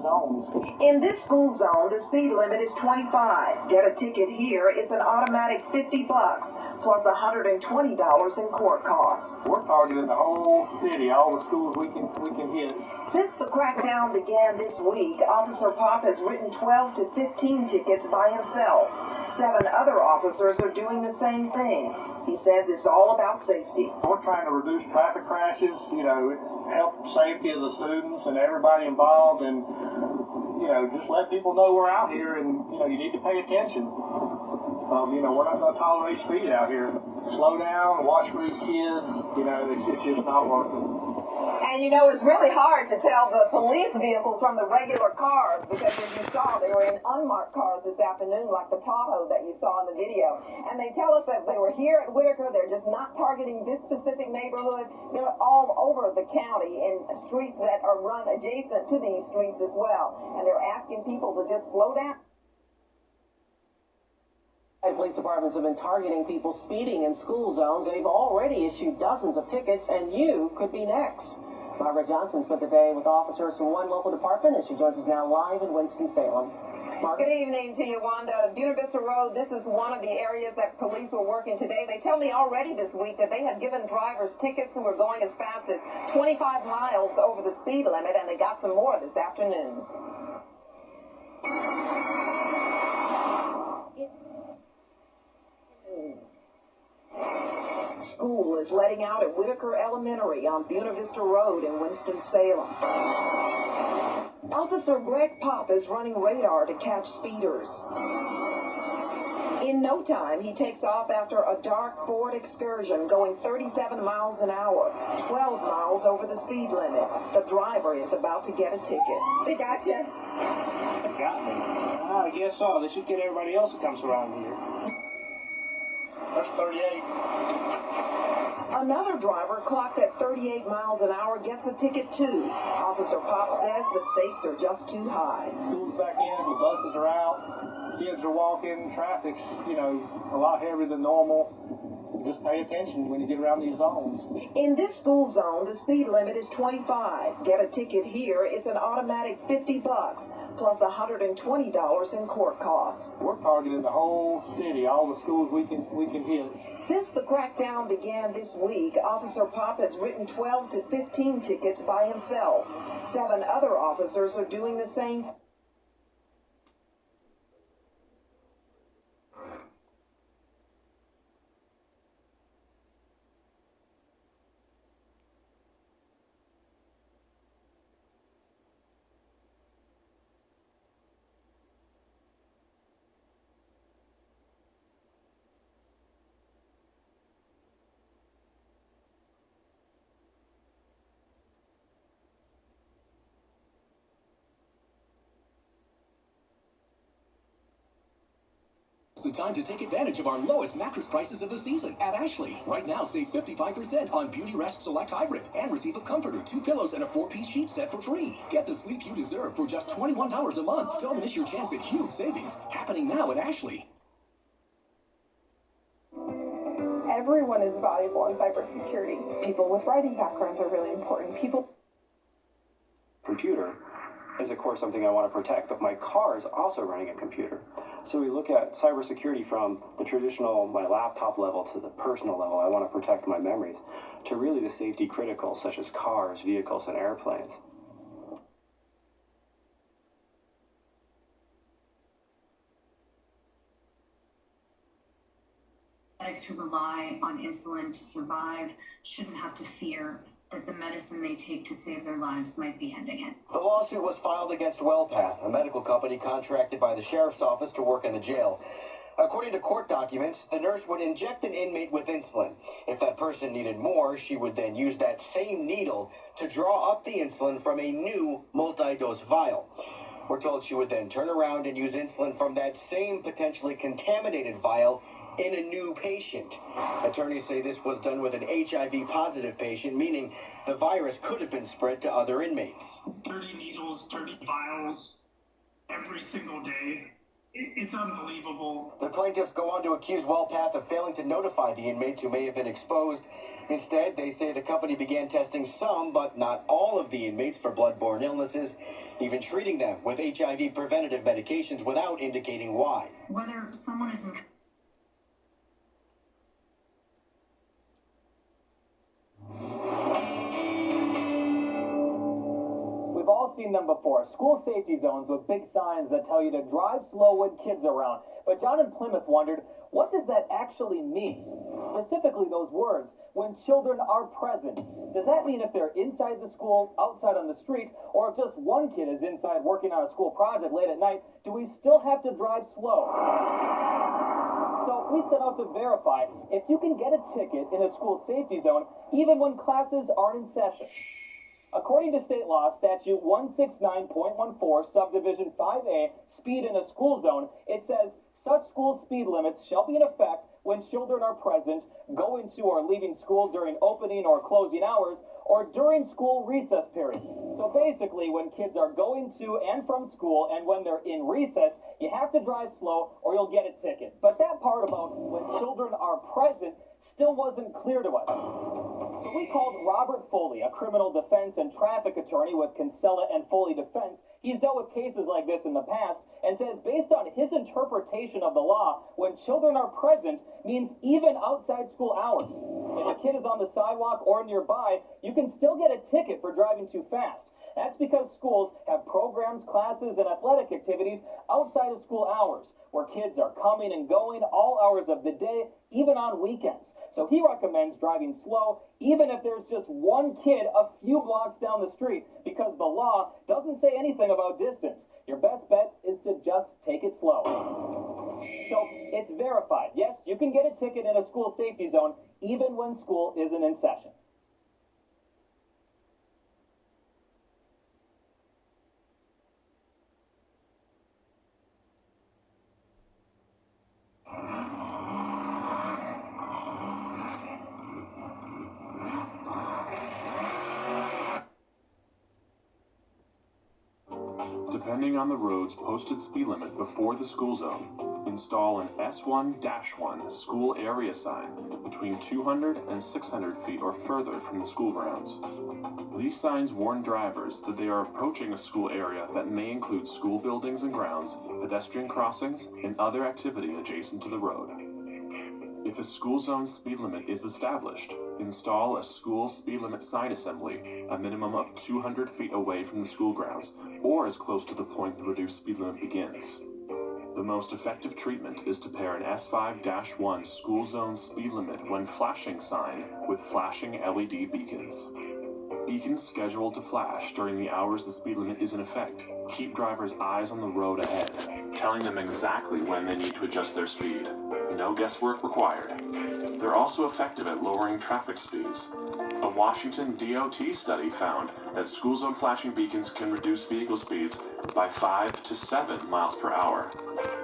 zones. In this school zone, the speed limit is 25. Get a ticket here, it's an automatic $50 plus $120 in court costs. We're targeting the whole city, all the schools we can hit. Since the crackdown began this week, Officer Pop has written 12 to 15 tickets by himself. 7 other officers are doing the same thing. He says it's all about safety. We're trying to reduce traffic crashes, help safety of the students and everybody involved, and, just let people know we're out here and, you need to pay attention. We're not going to tolerate speed out here. Slow down, watch for these kids, it's just not working. And it's really hard to tell the police vehicles from the regular cars because, as you saw, they were in unmarked cars this afternoon, like the Tahoe that you saw in the video. And they tell us that they were here at Whitaker. They're just not targeting this specific neighborhood. They're all over the county in streets that are run adjacent to these streets as well. And they're asking people to just slow down. Police departments have been targeting people speeding in school zones. They've already issued dozens of tickets, and you could be next. Margaret Johnson spent the day with officers from one local department, and she joins us now live in Winston-Salem. Good evening to you, Wanda. Buena Vista Road, this is one of the areas that police were working today. They tell me already this week that they have given drivers tickets who were going as fast as 25 miles over the speed limit, and they got some more this afternoon. School is letting out at Whitaker Elementary on Buena Vista Road in Winston-Salem. Officer Greg Pop is running radar to catch speeders. In no time, he takes off after a dark Ford Excursion going 37 miles an hour, 12 miles over the speed limit. The driver is about to get a ticket. They got you? They got me. I guess so. They should get everybody else that comes around here. That's 38. Another driver clocked at 38 miles an hour gets a ticket too. Officer Pop says the stakes are just too high. School's back in, the buses are out, kids are walking, traffic's, a lot heavier than normal. Just pay attention when you get around these zones. In this school zone, the speed limit is 25. Get a ticket here, it's an automatic $50 plus $120 in court costs. We're targeting the whole city, all the schools we can hit. Since the crackdown began this week, Officer Pop has written 12 to 15 tickets by himself. 7 other officers are doing the same. The time to take advantage of our lowest mattress prices of the season at Ashley. Right now, save 55% on Beauty Rest Select Hybrid and receive a comforter, 2 pillows, and a 4-piece sheet set for free. Get the sleep you deserve for just $21 a month. Don't miss your chance at huge savings. Happening now at Ashley. Everyone is valuable in cybersecurity. People with writing backgrounds are really important. Computer is, of course, something I want to protect, but my car is also running a computer. So we look at cybersecurity from the traditional, my laptop level, to the personal level. I want to protect my memories, to really the safety critical, such as cars, vehicles, and airplanes. Diabetics who rely on insulin to survive shouldn't have to fear that the medicine they take to save their lives might be ending it. The lawsuit was filed against WellPath, a medical company contracted by the sheriff's office to work in the jail. According to court documents, the nurse would inject an inmate with insulin. If that person needed more, she would then use that same needle to draw up the insulin from a new multi-dose vial. We're told she would then turn around and use insulin from that same potentially contaminated vial in a new patient. Attorneys say this was done with an HIV-positive patient, meaning the virus could have been spread to other inmates. 30 needles, 30 vials, every single day. It's unbelievable. The plaintiffs go on to accuse WellPath of failing to notify the inmates who may have been exposed. Instead, they say the company began testing some, but not all of the inmates for bloodborne illnesses. even treating them with HIV preventative medications without indicating why. Whether someone is in We've all seen them before. School safety zones with big signs that tell you to drive slow when kids are around. But John in Plymouth wondered, what does that actually mean? Specifically those words, when children are present. Does that mean if they're inside the school, outside on the street, or if just one kid is inside working on a school project late at night, do we still have to drive slow? So we set out to verify if you can get a ticket in a school safety zone even when classes aren't in session. According to state law, statute 169.14, subdivision 5A, speed in a school zone, it says, such school speed limits shall be in effect when children are present, going to or leaving school during opening or closing hours, or during school recess periods. So basically, when kids are going to and from school and when they're in recess, you have to drive slow or you'll get a ticket. But that part about when children are present still wasn't clear to us. So we called Robert Foley, a criminal defense and traffic attorney with Kinsella and Foley Defense. He's dealt with cases like this in the past and says based on his interpretation of the law, when children are present means even outside school hours. If a kid is on the sidewalk or nearby, you can still get a ticket for driving too fast. That's because schools have programs, classes, and athletic activities outside of school hours, where kids are coming and going all hours of the day, even on weekends. So he recommends driving slow, even if there's just one kid a few blocks down the street, because the law doesn't say anything about distance. Your best bet is to just take it slow. So it's verified. Yes, you can get a ticket in a school safety zone, even when school isn't in session. Depending on the road's posted speed limit before the school zone, install an S1-1 school area sign between 200 and 600 feet or further from the school grounds. These signs warn drivers that they are approaching a school area that may include school buildings and grounds, pedestrian crossings, and other activity adjacent to the road. If a school zone speed limit is established, install a school speed limit sign assembly a minimum of 200 feet away from the school grounds, or as close to the point the reduced speed limit begins. The most effective treatment is to pair an S5-1 school zone speed limit when flashing sign with flashing LED beacons. Beacons scheduled to flash during the hours the speed limit is in effect keep drivers' eyes on the road ahead, telling them exactly when they need to adjust their speed. No guesswork required. They're also effective at lowering traffic speeds. A Washington DOT study found that school zone flashing beacons can reduce vehicle speeds by 5 to 7 miles per hour.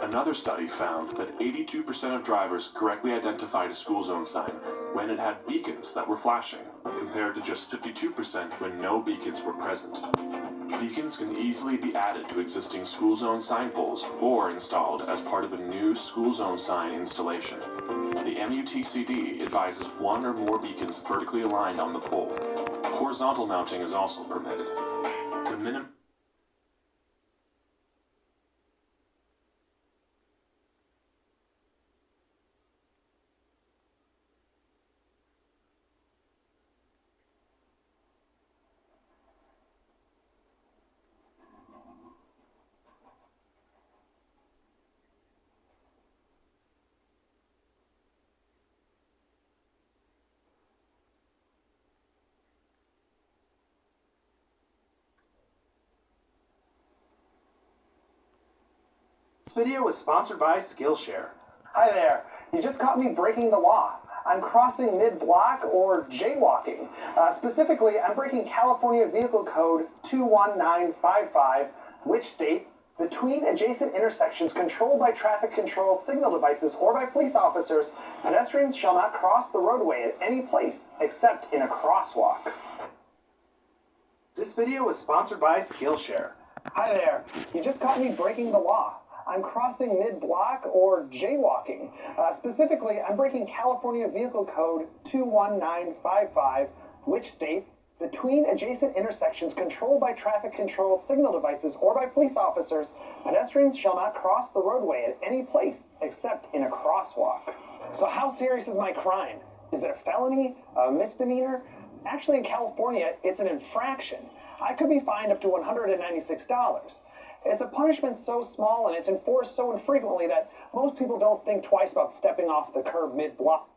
Another study found that 82% of drivers correctly identified a school zone sign when it had beacons that were flashing, compared to just 52% when no beacons were present. Beacons can easily be added to existing school zone sign poles or installed as part of a new school zone sign installation. The MUTCD advises one or more beacons vertically aligned on the pole. Horizontal mounting is also permitted. The minimum This video was sponsored by Skillshare. Hi there. You just caught me breaking the law. I'm crossing mid-block or jaywalking. Specifically, I'm breaking California Vehicle Code 21955, which states, between adjacent intersections controlled by traffic control signal devices or by police officers, pedestrians shall not cross the roadway at any place except in a crosswalk. This video was sponsored by Skillshare. Hi there. You just caught me breaking the law. I'm crossing mid-block or jaywalking. Specifically, I'm breaking California Vehicle Code 21955, which states, Between adjacent intersections controlled by traffic control signal devices or by police officers, pedestrians shall not cross the roadway at any place except in a crosswalk. So how serious is my crime? Is it a felony? A misdemeanor? Actually, in California, it's an infraction. I could be fined up to $196. It's a punishment so small and it's enforced so infrequently that most people don't think twice about stepping off the curb mid-block.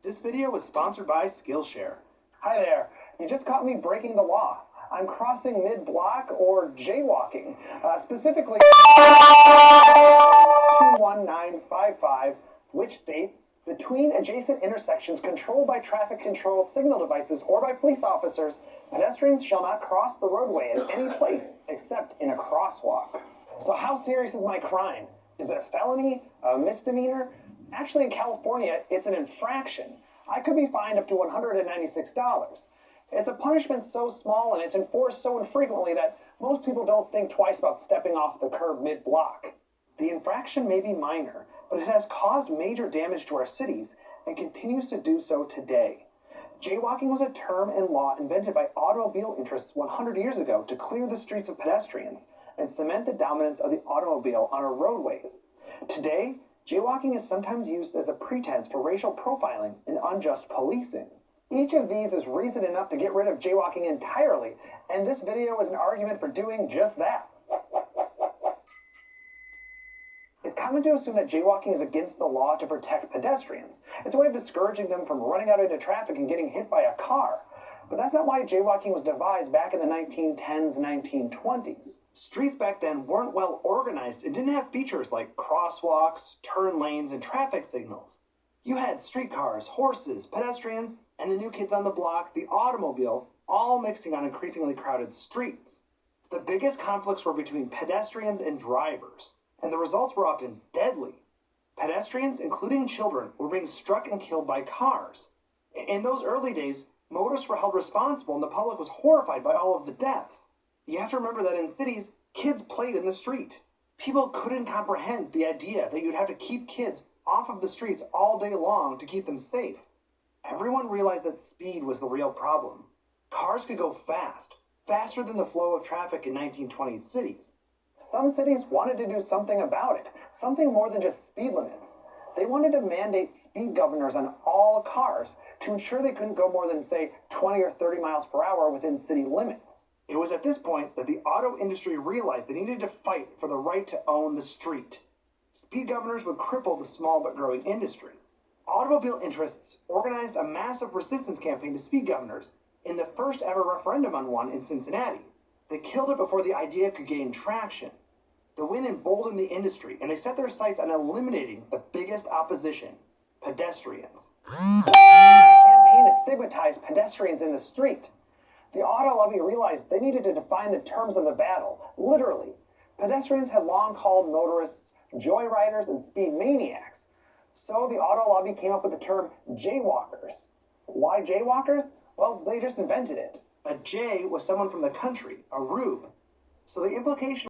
This video was sponsored by Skillshare. Hi there. You just caught me breaking the law. I'm crossing mid-block or jaywalking. Specifically, 21955, which states, between adjacent intersections controlled by traffic control signal devices or by police officers, pedestrians shall not cross the roadway at any place except in a crosswalk. So how serious is my crime? Is it a felony? A misdemeanor? Actually, in California, it's an infraction. I could be fined up to $196. It's a punishment so small and it's enforced so infrequently that most people don't think twice about stepping off the curb mid-block. The infraction may be minor, but it has caused major damage to our cities and continues to do so today. Jaywalking was a term in law invented by automobile interests 100 years ago to clear the streets of pedestrians and cement the dominance of the automobile on our roadways. Today, jaywalking is sometimes used as a pretense for racial profiling and unjust policing. Each of these is reason enough to get rid of jaywalking entirely, and this video is an argument for doing just that. It's common to assume that jaywalking is against the law to protect pedestrians. It's a way of discouraging them from running out into traffic and getting hit by a car. But that's not why jaywalking was devised back in the 1910s and 1920s. Streets back then weren't well organized and didn't have features like crosswalks, turn lanes, and traffic signals. You had streetcars, horses, pedestrians, and the new kids on the block, the automobile, all mixing on increasingly crowded streets. The biggest conflicts were between pedestrians and drivers, and the results were often deadly. Pedestrians, including children, were being struck and killed by cars. In those early days, motorists were held responsible and the public was horrified by all of the deaths. You have to remember that in cities, kids played in the street. People couldn't comprehend the idea that you'd have to keep kids off of the streets all day long to keep them safe. Everyone realized that speed was the real problem. Cars could go fast, faster than the flow of traffic in 1920s cities. Some cities wanted to do something about it, something more than just speed limits. They wanted to mandate speed governors on all cars to ensure they couldn't go more than, say, 20 or 30 miles per hour within city limits. It was at this point that the auto industry realized they needed to fight for the right to own the street. Speed governors would cripple the small but growing industry. Automobile interests organized a massive resistance campaign to speed governors in the first ever referendum on one in Cincinnati. They killed it before the idea could gain traction. The win emboldened the industry, and they set their sights on eliminating the biggest opposition, pedestrians. The campaign to stigmatize pedestrians in the street. The auto lobby realized they needed to define the terms of the battle, literally. Pedestrians had long called motorists joyriders and speed maniacs. So the auto lobby came up with the term jaywalkers. Why jaywalkers? Well, they just invented it. A jay was someone from the country, a rube. So the implication